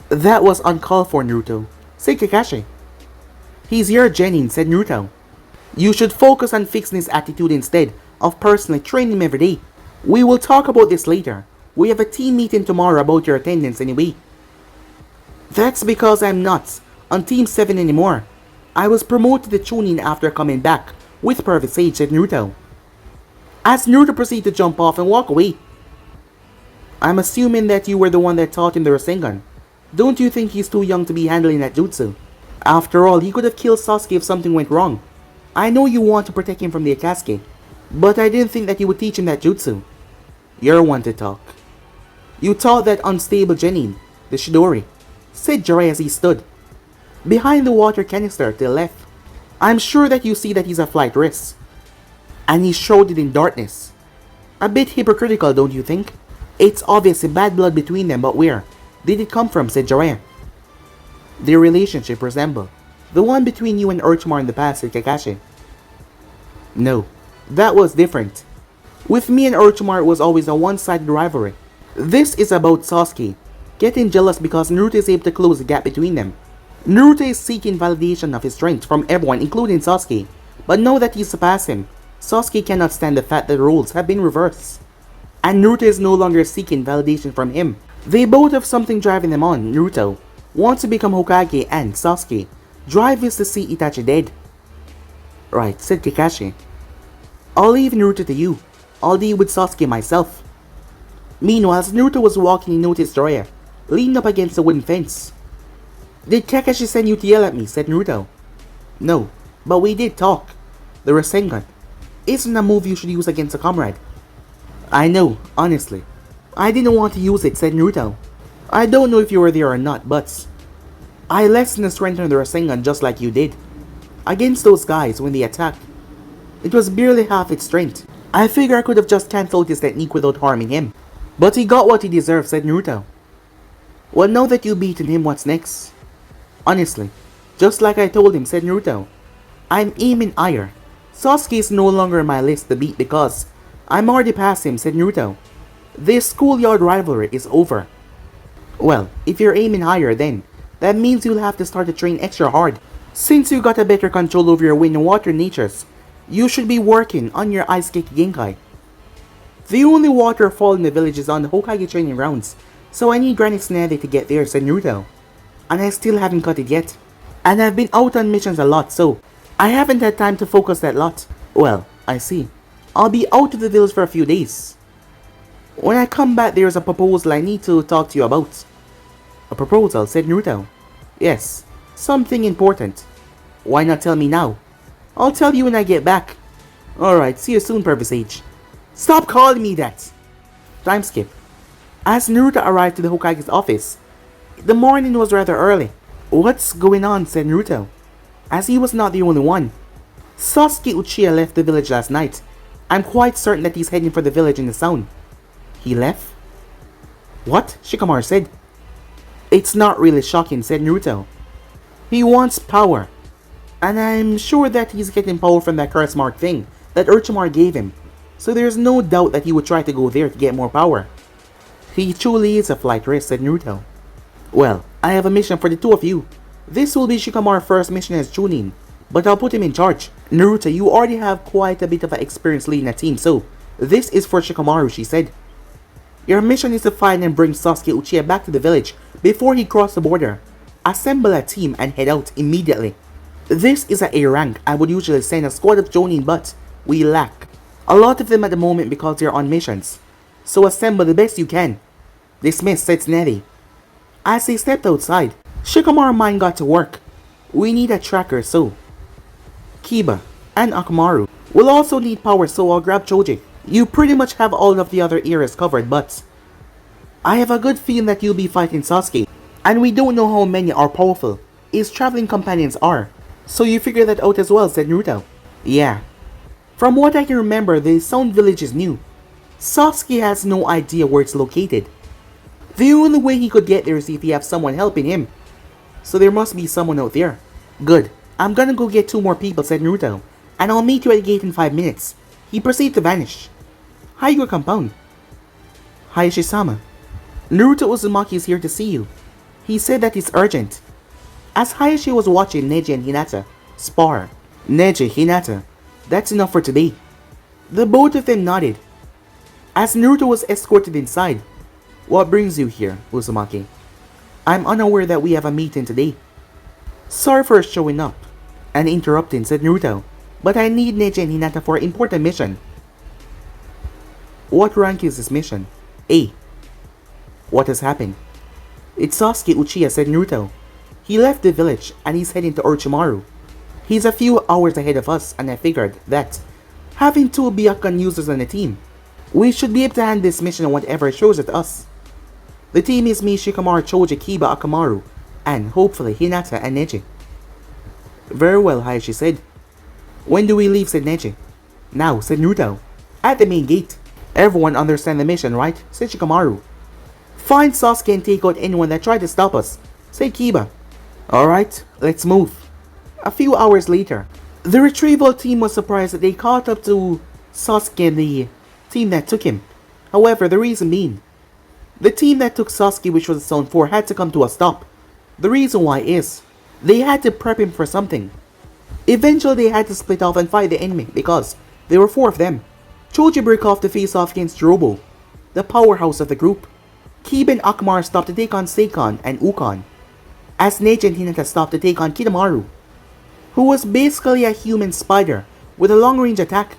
That was uncalled for, Naruto, said Kakashi. He's your genin, said Naruto. You should focus on fixing his attitude instead of personally training him every day. We will talk about this later. We have a team meeting tomorrow about your attendance anyway. That's because I'm not on Team 7 anymore. I was promoted to chunin after coming back with Perfect Sage, said Naruto. As Naruto proceeded to jump off and walk away. I'm assuming that you were the one that taught him the Rasengan. Don't you think he's too young to be handling that jutsu? After all, he could have killed Sasuke if something went wrong. I know you want to protect him from the Akatsuki, but I didn't think that you would teach him that jutsu. You're one to talk. You taught that unstable genin, the Chidori, said Jiraiya as he stood behind the water canister to the left. I'm sure that you see that he's a flight risk. And he showed it in darkness. A bit hypocritical, don't you think? It's obviously bad blood between them, but where did it come from, said Jiraiya. Their relationship resembled the one between you and Orochimaru in the past, said Kakashi. No, that was different. With me and Orochimaru it was always a one-sided rivalry. This is about Sasuke getting jealous because Naruto is able to close the gap between them. Naruto is seeking validation of his strength from everyone, including Sasuke, but now that he surpassed him, Sasuke cannot stand the fact that the roles have been reversed. And Naruto is no longer seeking validation from him. They both have something driving them on. Naruto wants to become Hokage and Sasuke drive is to see Itachi dead. Right, said Kakashi. I'll leave Naruto to you. I'll deal with Sasuke myself. Meanwhile, as Naruto was walking, he noticed Jiraiya leaned up against the wooden fence. "Did Kakashi send you to yell at me?" said Naruto. "No, but we did talk. The Rasengan isn't a move you should use against a comrade." "I know, honestly. I didn't want to use it," said Naruto. "I don't know if you were there or not, but I lessened the strength of the Rasengan just like you did. Against those guys when they attacked, it was barely half its strength. I figure I could have just cancelled his technique without harming him. But he got what he deserved," said Naruto. "Well, now that you've beaten him, what's next?" "Honestly, just like I told him," said Naruto. "I'm aiming higher. Sasuke is no longer on my list to beat because I'm already past him," said Naruto. "This schoolyard rivalry is over." "Well, if you're aiming higher then, that means you'll have to start to train extra hard. Since you got a better control over your wind and water natures, you should be working on your ice Kekkei Genkai. The only waterfall in the village is on the Hokage training grounds, so I need Granny Tsunade to get there," said Naruto. "And I still haven't got it yet. And I've been out on missions a lot, so I haven't had time to focus that lot." "Well, I see. I'll be out of the village for a few days. When I come back, there's a proposal I need to talk to you about." "A proposal?" said Naruto. "Yes, something important." "Why not tell me now?" "I'll tell you when I get back." "Alright, see you soon, Pervert. Stop calling me that!" Time skip. As Naruto arrived to the Hokage's office, the morning was rather early. "What's going on?" said Naruto, as he was not the only one. "Sasuke Uchiha left the village last night. I'm quite certain that he's heading for the village in the sound." "He left?" "What?" Shikamaru said. "It's not really shocking," said Naruto. "He wants power. And I'm sure that he's getting power from that curse mark thing that Orochimaru gave him. So there's no doubt that he would try to go there to get more power." "He truly is a flight risk," said Naruto. "Well, I have a mission for the two of you. This will be Shikamaru's first mission as chunin, but I'll put him in charge." "Naruto, you already have quite a bit of experience leading a team, so this is for Shikamaru," she said. "Your mission is to find and bring Sasuke Uchiha back to the village before he crossed the border. Assemble a team and head out immediately. This is a A rank. I would usually send a squad of Jonin, but we lack a lot of them at the moment because they're on missions. So assemble the best you can." "Dismissed," said Tsunade. As they stepped outside, Shikamaru's mind got to work. "We need a tracker, so Kiba and Akamaru will also need power, so I'll grab Choji. You pretty much have all of the other areas covered, but I have a good feeling that you'll be fighting Sasuke, and we don't know how many or powerful his traveling companions are. So you figure that out as well," said Naruto. "Yeah. From what I can remember, the Sound Village is new. Sasuke has no idea where it's located. The only way he could get there is if he has someone helping him. So there must be someone out there." "Good. I'm gonna go get 2 more people," said Naruto, "and I'll meet you at the gate in 5 minutes. He proceeded to vanish. "Hi, compound." "Hayashi-sama. Naruto Uzumaki is here to see you. He said that it's urgent." As Hayashi was watching Neji and Hinata spar, "Neji, Hinata, that's enough for today." The both of them nodded. As Naruto was escorted inside, "What brings you here, Uzumaki?" "I'm unaware that we have a meeting today." "Sorry for showing up and interrupting," said Naruto, "but I need Neji and Hinata for an important mission." "What rank is this mission?" "A." "What has happened?" "It's Sasuke Uchiha," said Naruto. "He left the village and he's heading to Orochimaru. He's a few hours ahead of us, and I figured that having 2 Byakugan users on the team, we should be able to handle this mission on whatever shows it us. The team is me, Shikamaru, Choji, Kiba, Akamaru, and hopefully Hinata and Neji." "Very well," Hayashi said. "When do we leave?" said Neji. "Now," said Naruto. "At the main gate." "Everyone understand the mission, right?" said Shikamaru. "Find Sasuke and take out anyone that tried to stop us," said Kiba. "Alright, let's move." A few hours later, the retrieval team was surprised that they caught up to Sasuke and the team that took him. However, the reason being, the team that took Sasuke, which was Zone 4, had to come to a stop. The reason why is, they had to prep him for something. Eventually they had to split off and fight the enemy because there were 4 of them. Choji broke off to face off against Robo, the powerhouse of the group. Kiba and Akamaru stopped to take on Seikon and Ukon, as Neji and Hinata stopped to take on Kimimaro, who was basically a human spider with a long-range attack.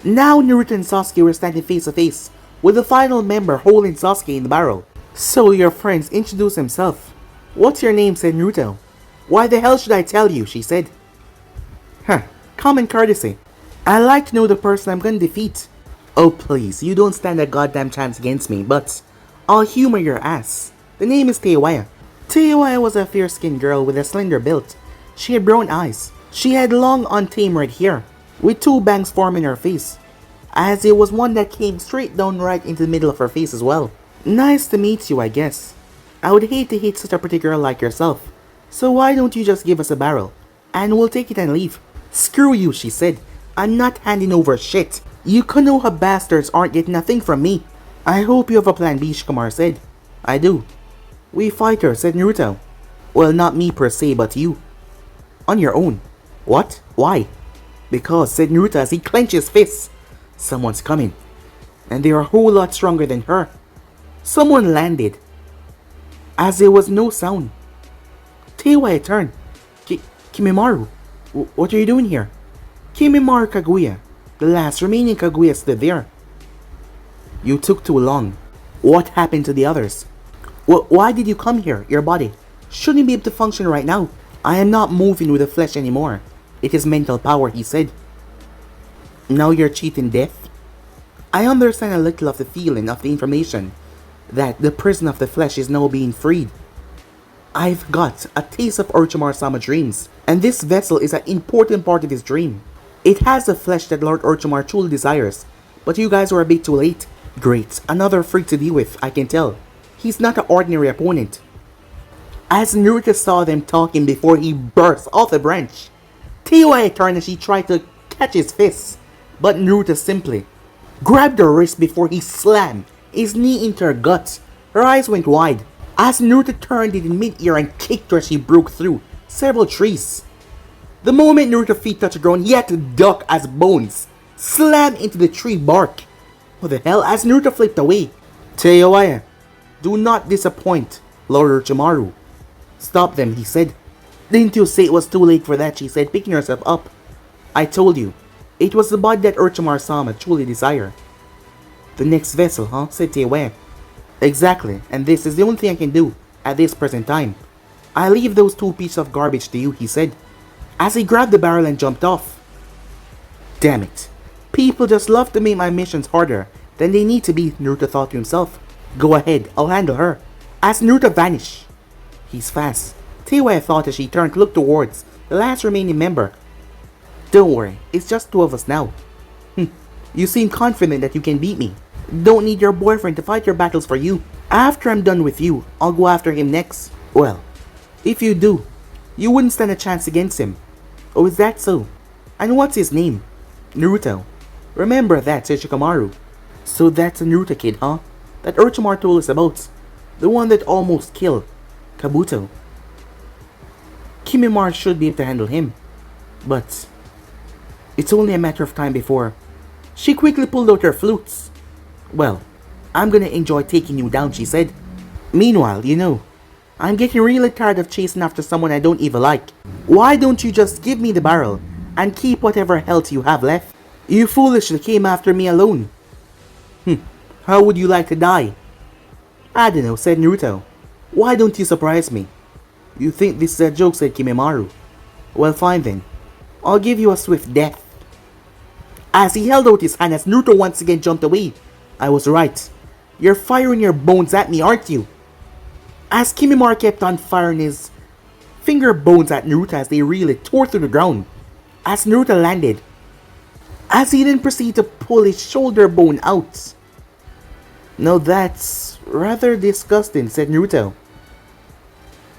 Now Naruto and Sasuke were standing face to face, with the final member holding Sasuke in the barrel. So your friends introduced himself. What's your name? Said Naruto. Why the hell should I tell you? She said. Huh, common courtesy. I like to know the person I'm gonna defeat. Oh please, you don't stand a goddamn chance against me, but I'll humor your ass. The name is Teiwaya. Teiwaya was a fair-skinned girl with a slender build. She had brown eyes. She had long untamed red hair, with two bangs forming her face, as it was one that came straight down right into the middle of her face as well. Nice to meet you, I guess. I would hate to hate such a pretty girl like yourself, so why don't you just give us a barrel, and we'll take it and leave. Screw you, she said. I'm not handing over shit. You Konoha bastards aren't getting a thing from me. I hope you have a plan B, Shikamaru said. I do. We fight her, said Naruto. Well, not me per se, but you. On your own. What? Why? Because, said Naruto as he clenched his fists. Someone's coming. And they're a whole lot stronger than her. Someone landed. As there was no sound. Teiwaya turned. Kimimaro, what are you doing here? Kimimaro Kaguya, the last remaining Kaguya, stood there. You took too long. What happened to the others? Why did you come here? Your body shouldn't be able to function right now. I am not moving with the flesh anymore. It is mental power, he said. Now you're cheating death? I understand a little of the feeling of the information that the prison of the flesh is now being freed. I've got a taste of Orochimaru-sama dreams, and this vessel is an important part of his dream. It has the flesh that Lord Orochimaru truly desires, but you guys were a bit too late. Great, another freak to deal with, I can tell. He's not an ordinary opponent. As Naruto saw them talking before he burst off the branch, Teiwaya turned as she tried to catch his fists, but Naruto simply grabbed her wrist before he slammed his knee into her gut. Her eyes went wide as Naruto turned it in mid-air and kicked her as she broke through several trees. The moment Naruto's feet touched the ground, he had to duck as bones slammed into the tree bark. What the hell? As Naruto flipped away. Teiwaya, do not disappoint Lord Orochimaru. Stop them, he said. Didn't you say it was too late for that? She said, picking herself up. I told you, it was the body that Orochimaru-sama truly desired. The next vessel, huh? Said Teiwaya. Exactly, and this is the only thing I can do at this present time. I leave those two pieces of garbage to you, he said, as he grabbed the barrel and jumped off. Damn it. People just love to make my missions harder than they need to be, Naruto thought to himself. Go ahead, I'll handle her. As Naruto vanished. He's fast, Teiwaya thought as she turned to look towards the last remaining member. Don't worry, it's just two of us now. You seem confident that you can beat me. Don't need your boyfriend to fight your battles for you. After I'm done with you, I'll go after him next. Well, if you do, you wouldn't stand a chance against him. Oh, is that so? And what's his name? Naruto. Remember that, said Shikamaru. So that's a Naruto kid, huh? That Orochimaru told us about. The one that almost killed Kabuto. Kimimaro should be able to handle him. But it's only a matter of time before. She quickly pulled out her flutes. Well, I'm gonna enjoy taking you down, she said. Meanwhile, you know, I'm getting really tired of chasing after someone I don't even like. Why don't you just give me the barrel and keep whatever health you have left? You foolishly came after me alone. How would you like to die? I don't know, said Naruto. Why don't you surprise me? You think this is a joke, said Kimimaro. Well, fine then. I'll give you a swift death. As he held out his hand as Naruto once again jumped away. I was right. You're firing your bones at me, aren't you? As Kimimaro kept on firing his finger bones at Naruto as they really tore through the ground. As Naruto landed. As he then proceeded to pull his shoulder bone out. Now that's rather disgusting, said Naruto.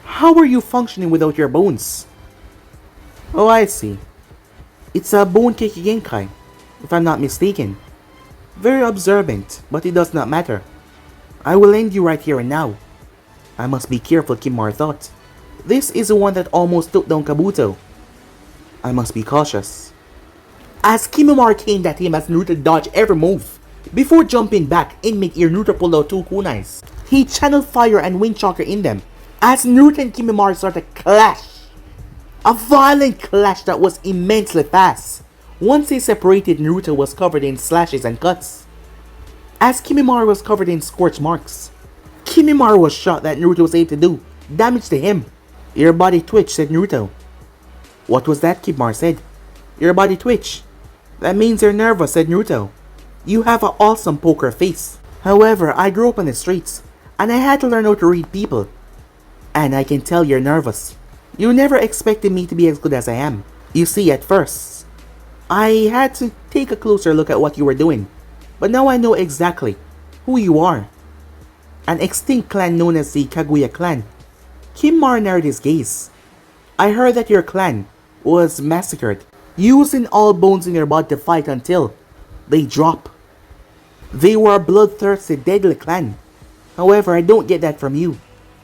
How are you functioning without your bones? Oh, I see. It's a bone Kekkei Genkai, if I'm not mistaken. Very observant, but it does not matter. I will end you right here and now. I must be careful, Kimimaro thought. This is the one that almost took down Kabuto. I must be cautious. As Kimimaro came at him as Naruto dodged every move. Before jumping back, in mid-air Naruto pulled out two kunais. He channeled fire and wind chakra in them. As Naruto and Kimimaro started to clash. A violent clash that was immensely fast. Once they separated, Naruto was covered in slashes and cuts, as Kimimaro was covered in scorch marks. Kimimaro was shocked that Naruto was able to do damage to him. Your body twitched, said Naruto. What was that? Kimimaro said. Your body twitch. That means you're nervous, said Naruto. You have an awesome poker face. However, I grew up on the streets, and I had to learn how to read people. And I can tell you're nervous. You never expected me to be as good as I am. You see, at first, I had to take a closer look at what you were doing. But now I know exactly who you are. An extinct clan known as the Kaguya clan. Kimimaro narrowed his gaze. I heard that your clan was massacred, using all bones in your body to fight until they drop. They were a bloodthirsty, deadly clan. However, I don't get that from you.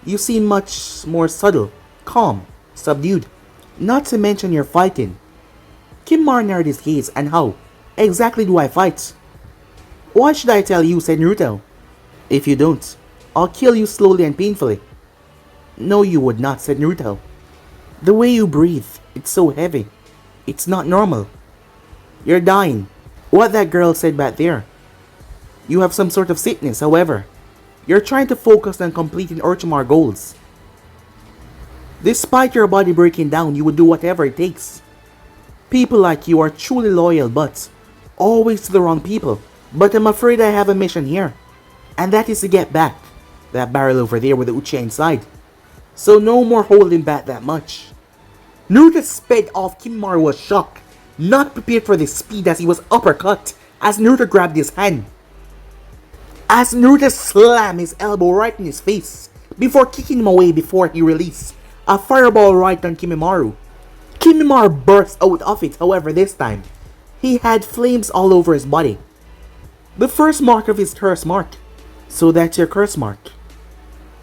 You seem much more subtle, calm, subdued. Not to mention your fighting. Kimimaro narrowed his gaze. And how exactly do I fight? Why should I tell you, said Naruto. If you don't, I'll kill you slowly and painfully. No, you would not, said Naruto. The way you breathe, it's so heavy. It's not normal. You're dying. What that girl said back there. You have some sort of sickness, however. You're trying to focus on completing Orochimaru goals. Despite your body breaking down, you would do whatever it takes. People like you are truly loyal, but always to the wrong people. But I'm afraid I have a mission here. And that is to get back that barrel over there with the Uchiha inside. So no more holding back that much. Naruto sped off. Kimimaro was shocked, not prepared for this speed as he was uppercut as Naruto grabbed his hand. As Naruto slammed his elbow right in his face before kicking him away before he released a fireball right on Kimimaro. Kimimaro burst out of it, however this time, he had flames all over his body. The first mark of his curse mark. So that's your curse mark.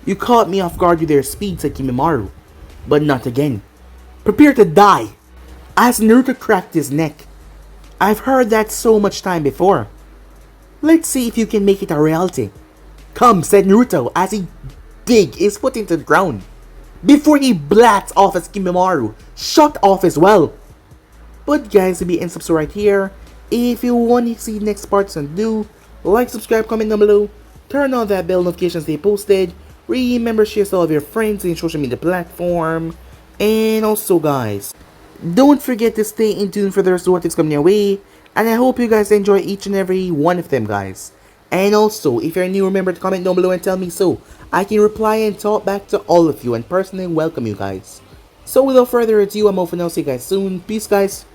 You caught me off guard with your speed, said Kimimaro. But not again. Prepare to die. As Naruto cracked his neck. I've heard that so much time before. Let's see if you can make it a reality. Come, said Naruto as he dig his foot into the ground. Before he blats off as Kimimaro shot off as well. But guys, to be in subscribe right here. If you want to see the next parts, then do like, subscribe, comment down below. Turn on that bell notifications stay posted. Remember, share to all of your friends in social media platform. And also guys, don't forget to stay in tune for the rest of what is coming your way. And I hope you guys enjoy each and every one of them, guys. And also, if you're new, remember to comment down below and tell me so I can reply and talk back to all of you and personally welcome you guys. So without further ado, I'm over now. See you guys soon. Peace, guys.